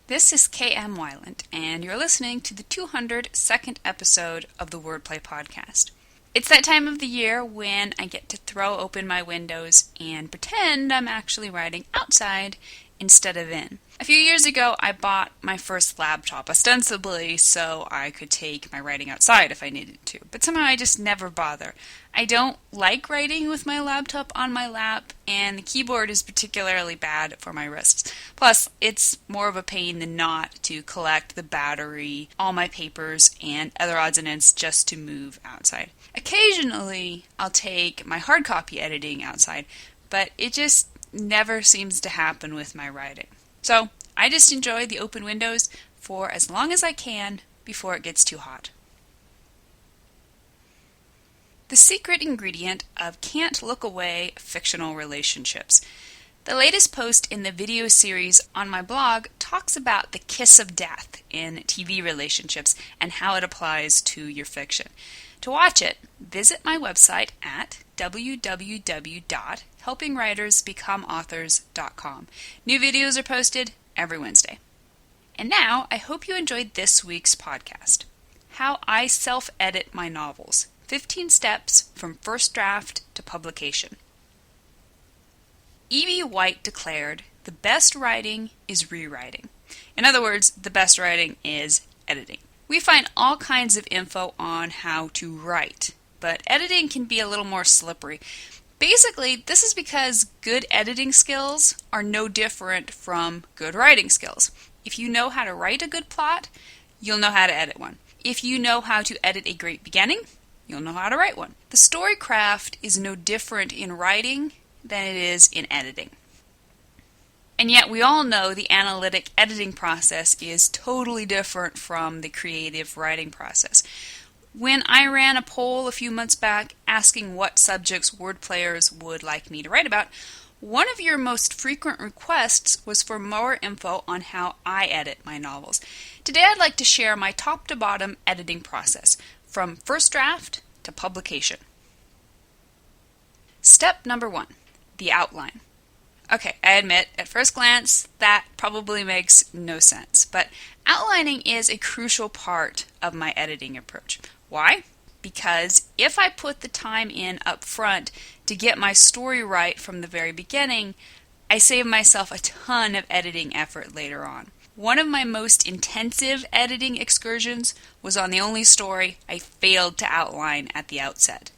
This is KM Wyland, and you're listening to the 202nd episode of the Wordplay Podcast. It's that time of the year when I get to throw open my windows and pretend I'm actually writing outside instead of in. A few years ago, I bought my first laptop, ostensibly so I could take my writing outside if I needed to, but somehow I just never bother. I don't like writing with my laptop on my lap, and the keyboard is particularly bad for my wrists. Plus, it's more of a pain than not to collect the battery, all my papers, and other odds and ends just to move outside. Occasionally, I'll take my hard copy editing outside, but it just never seems to happen with my writing. So, I just enjoy the open windows for as long as I can before it gets too hot. The secret ingredient of Can't Look Away fictional relationships. The latest post in the video series on my blog talks about the kiss of death in TV relationships and how it applies to your fiction. To watch it, visit my website at www.helpingwritersbecomeauthors.com. New videos are posted every Wednesday. And now, I hope you enjoyed this week's podcast. How I Self-Edit My Novels. 15 Steps from First Draft to Publication. E.B. White declared, "The best writing is rewriting." In other words, the best writing is editing. We find all kinds of info on how to write, but editing can be a little more slippery. Basically, this is because good editing skills are no different from good writing skills. If you know how to write a good plot, you'll know how to edit one. If you know how to edit a great beginning, you'll know how to write one. The story craft is no different in writing than it is in editing. And yet we all know the analytic editing process is totally different from the creative writing process. When I ran a poll a few months back asking what subjects word players would like me to write about, one of your most frequent requests was for more info on how I edit my novels. Today I'd like to share my top to bottom editing process, from first draft to publication. Step number 1, the outline. Okay, I admit, at first glance, that probably makes no sense, but outlining is a crucial part of my editing approach. Why? Because if I put the time in up front to get my story right from the very beginning, I save myself a ton of editing effort later on. One of my most intensive editing excursions was on the only story I failed to outline at the outset.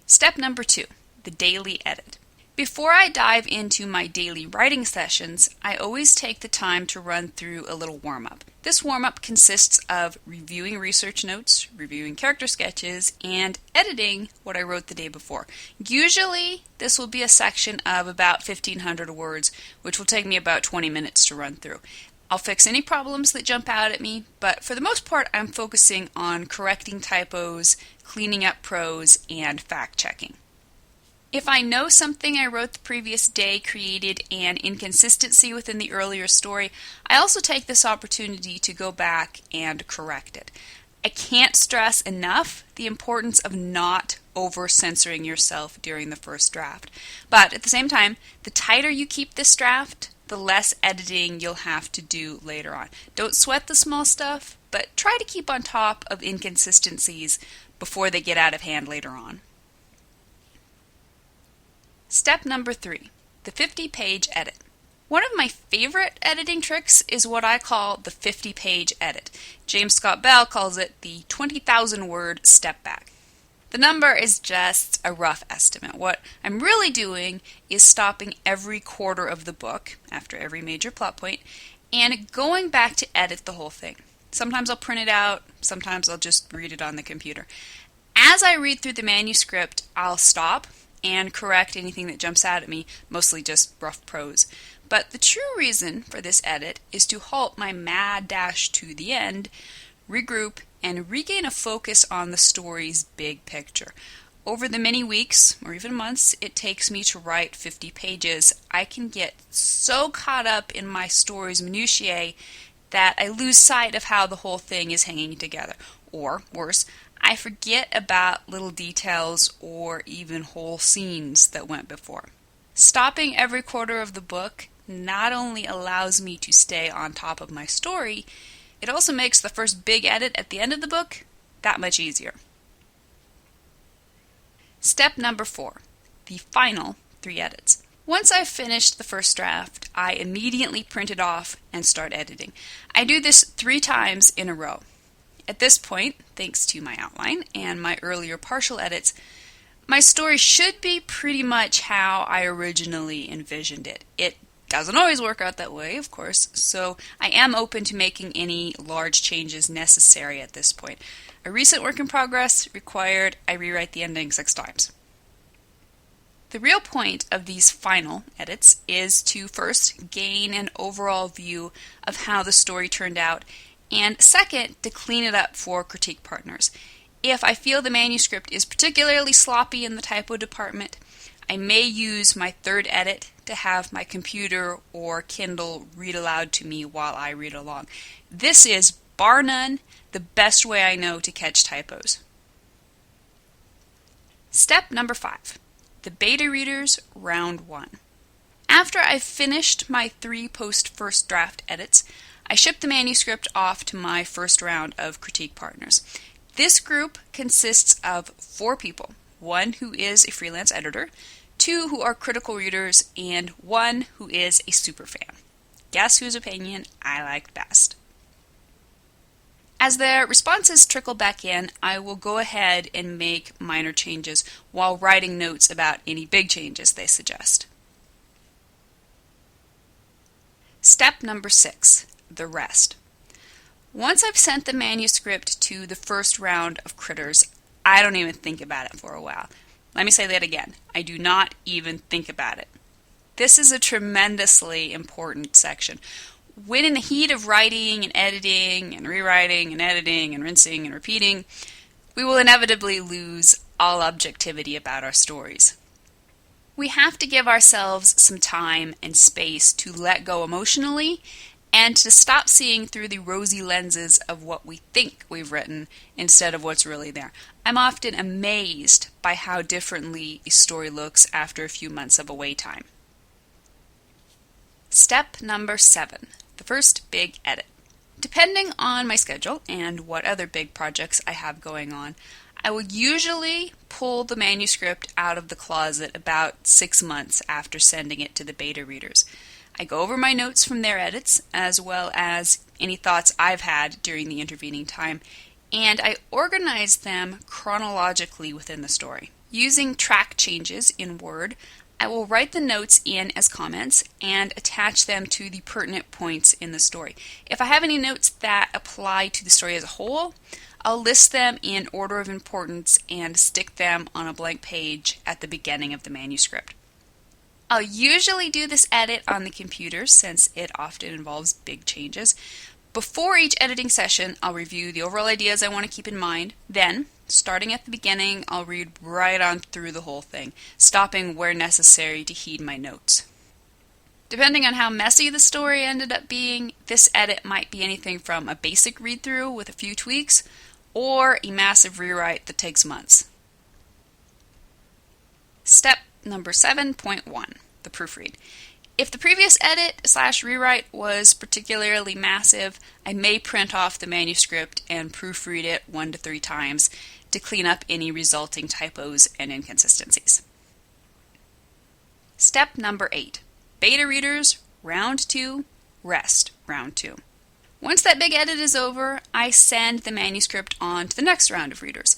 Step number 2, the daily edit. Before I dive into my daily writing sessions, I always take the time to run through a little warm-up. This warm-up consists of reviewing research notes, reviewing character sketches, and editing what I wrote the day before. Usually, this will be a section of about 1,500 words, which will take me about 20 minutes to run through. I'll fix any problems that jump out at me, but for the most part, I'm focusing on correcting typos, cleaning up prose, and fact-checking. If I know something I wrote the previous day created an inconsistency within the earlier story, I also take this opportunity to go back and correct it. I can't stress enough the importance of not over-censoring yourself during the first draft. But at the same time, the tighter you keep this draft, the less editing you'll have to do later on. Don't sweat the small stuff, but try to keep on top of inconsistencies before they get out of hand later on. Step number 3, the 50-page edit. One of my favorite editing tricks is what I call the 50-page edit. James Scott Bell calls it the 20,000-word step back. The number is just a rough estimate. What I'm really doing is stopping every quarter of the book, after every major plot point, and going back to edit the whole thing. Sometimes I'll print it out, sometimes I'll just read it on the computer. As I read through the manuscript, I'll stop and correct anything that jumps out at me, mostly just rough prose. But the true reason for this edit is to halt my mad dash to the end, regroup, and regain a focus on the story's big picture. Over the many weeks, or even months, it takes me to write 50 pages, I can get so caught up in my story's minutiae that I lose sight of how the whole thing is hanging together. Or, worse, I forget about little details or even whole scenes that went before. Stopping every quarter of the book not only allows me to stay on top of my story, it also makes the first big edit at the end of the book that much easier. Step number 4, the final 3 edits. Once I've finished the first draft, I immediately print it off and start editing. I do this 3 times in a row. At this point, thanks to my outline and my earlier partial edits, my story should be pretty much how I originally envisioned it. It doesn't always work out that way, of course, so I am open to making any large changes necessary at this point. A recent work in progress required I rewrite the ending 6 times. The real point of these final edits is to first gain an overall view of how the story turned out, and second, to clean it up for critique partners. If I feel the manuscript is particularly sloppy in the typo department, I may use my third edit to have my computer or Kindle read aloud to me while I read along. This is, bar none, the best way I know to catch typos. Step number 5. The beta readers, round 1. After I've finished my 3 post-first draft edits, I ship the manuscript off to my first round of critique partners. This group consists of 4 people, 1 who is a freelance editor, 2 who are critical readers, and 1 who is a superfan. Guess whose opinion I liked best? As the responses trickle back in, I will go ahead and make minor changes while writing notes about any big changes they suggest. Step number 6, the rest. Once I've sent the manuscript to the first round of critters, I don't even think about it for a while. Let me say that again. I do not even think about it. This is a tremendously important section. When in the heat of writing and editing and rewriting and editing and rinsing and repeating, we will inevitably lose all objectivity about our stories. We have to give ourselves some time and space to let go emotionally and to stop seeing through the rosy lenses of what we think we've written instead of what's really there. I'm often amazed by how differently a story looks after a few months of away time. Step number 7, the first big edit. Depending on my schedule and what other big projects I have going on, I will usually pull the manuscript out of the closet about 6 months after sending it to the beta readers. I go over my notes from their edits, as well as any thoughts I've had during the intervening time, and I organize them chronologically within the story. Using track changes in Word, I will write the notes in as comments and attach them to the pertinent points in the story. If I have any notes that apply to the story as a whole, I'll list them in order of importance and stick them on a blank page at the beginning of the manuscript. I'll usually do this edit on the computer since it often involves big changes. Before each editing session, I'll review the overall ideas I want to keep in mind. Then, starting at the beginning, I'll read right on through the whole thing, stopping where necessary to heed my notes. Depending on how messy the story ended up being, this edit might be anything from a basic read-through with a few tweaks, or a massive rewrite that takes months. Step number 7.1, the proofread. If the previous edit/rewrite was particularly massive, I may print off the manuscript and proofread it 1 to 3 times to clean up any resulting typos and inconsistencies. Step number 8, beta readers, round 2, rest, round 2. Once that big edit is over, I send the manuscript on to the next round of readers.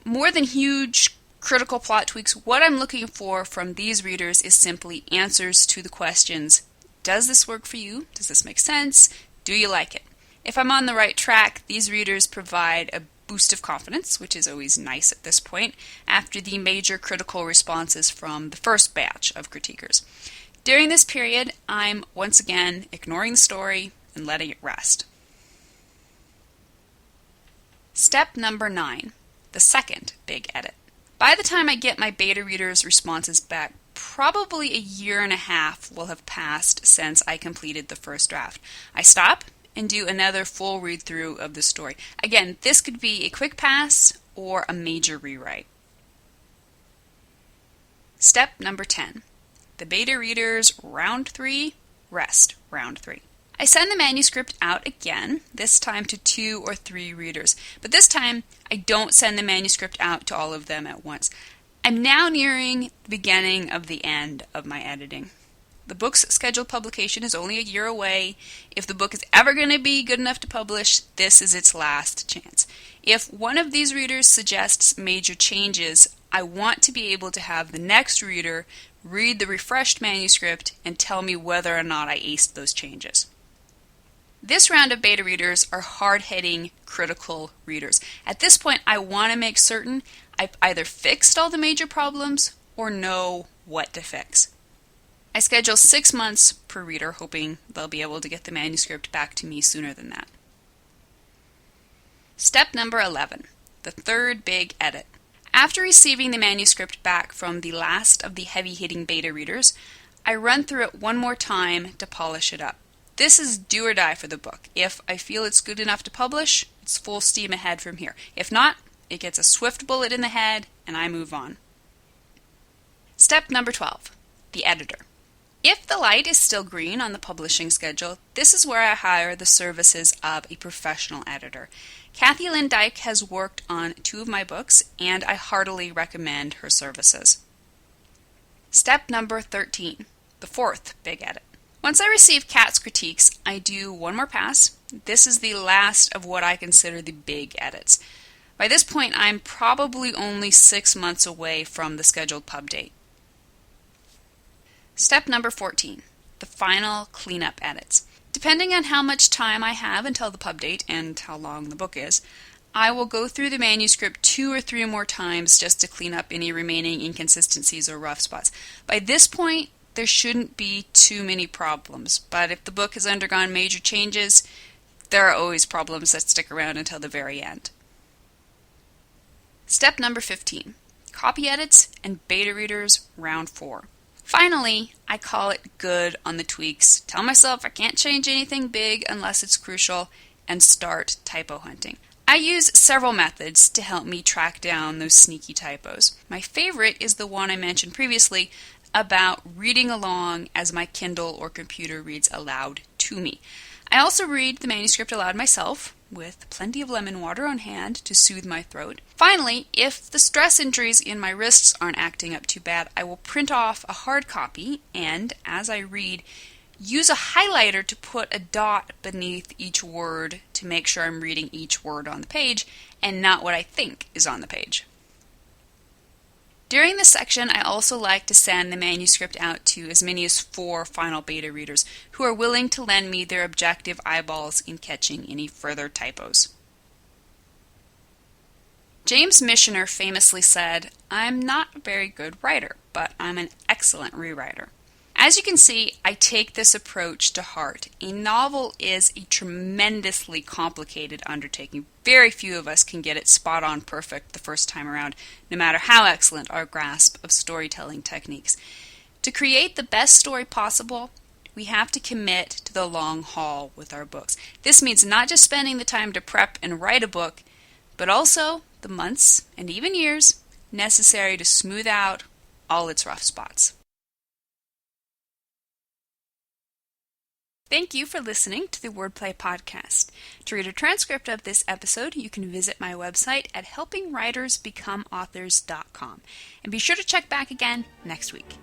More than huge critical plot tweaks, what I'm looking for from these readers is simply answers to the questions: does this work for you? Does this make sense? Do you like it? If I'm on the right track, these readers provide a boost of confidence, which is always nice at this point, after the major critical responses from the first batch of critiquers. During this period, I'm once again ignoring the story and letting it rest. Step number 9, the second big edit. By the time I get my beta readers' responses back, probably a year and a half will have passed since I completed the first draft. I stop and do another full read-through of the story. Again, this could be a quick pass or a major rewrite. Step number 10, the beta readers, round 3, rest, round 3. I send the manuscript out again, this time to 2 or 3 readers, but this time I don't send the manuscript out to all of them at once. I'm now nearing the beginning of the end of my editing. The book's scheduled publication is only a year away. If the book is ever going to be good enough to publish, this is its last chance. If one of these readers suggests major changes, I want to be able to have the next reader read the refreshed manuscript and tell me whether or not I aced those changes. This round of beta readers are hard-hitting, critical readers. At this point, I want to make certain I've either fixed all the major problems or know what to fix. I schedule 6 months per reader, hoping they'll be able to get the manuscript back to me sooner than that. Step number 11, the third big edit. After receiving the manuscript back from the last of the heavy-hitting beta readers, I run through it one more time to polish it up. This is do or die for the book. If I feel it's good enough to publish, it's full steam ahead from here. If not, it gets a swift bullet in the head and I move on. Step number 12, the editor. If the light is still green on the publishing schedule, this is where I hire the services of a professional editor. Kathy Lynn Dyke has worked on 2 of my books, and I heartily recommend her services. Step number 13, the fourth big edit. Once I receive Kat's critiques, I do one more pass. This is the last of what I consider the big edits. By this point, I'm probably only 6 months away from the scheduled pub date. Step number 14, the final cleanup edits. Depending on how much time I have until the pub date and how long the book is, I will go through the manuscript 2 or 3 more times just to clean up any remaining inconsistencies or rough spots. By this point, there shouldn't be too many problems, but if the book has undergone major changes, there are always problems that stick around until the very end. Step number 15, copy edits and beta readers, round 4. Finally, I call it good on the tweaks, tell myself I can't change anything big unless it's crucial, and start typo hunting. I use several methods to help me track down those sneaky typos. My favorite is the one I mentioned previously about reading along as my Kindle or computer reads aloud to me. I also read the manuscript aloud myself, with plenty of lemon water on hand to soothe my throat. Finally, if the stress injuries in my wrists aren't acting up too bad, I will print off a hard copy and, as I read, use a highlighter to put a dot beneath each word to make sure I'm reading each word on the page and not what I think is on the page. During this section, I also like to send the manuscript out to as many as 4 final beta readers who are willing to lend me their objective eyeballs in catching any further typos. James Michener famously said, "I'm not a very good writer, but I'm an excellent rewriter." As you can see, I take this approach to heart. A novel is a tremendously complicated undertaking. Very few of us can get it spot on perfect the first time around, no matter how excellent our grasp of storytelling techniques. To create the best story possible, we have to commit to the long haul with our books. This means not just spending the time to prep and write a book, but also the months and even years necessary to smooth out all its rough spots. Thank you for listening to the Wordplay Podcast. To read a transcript of this episode, you can visit my website at helpingwritersbecomeauthors.com. And be sure to check back again next week.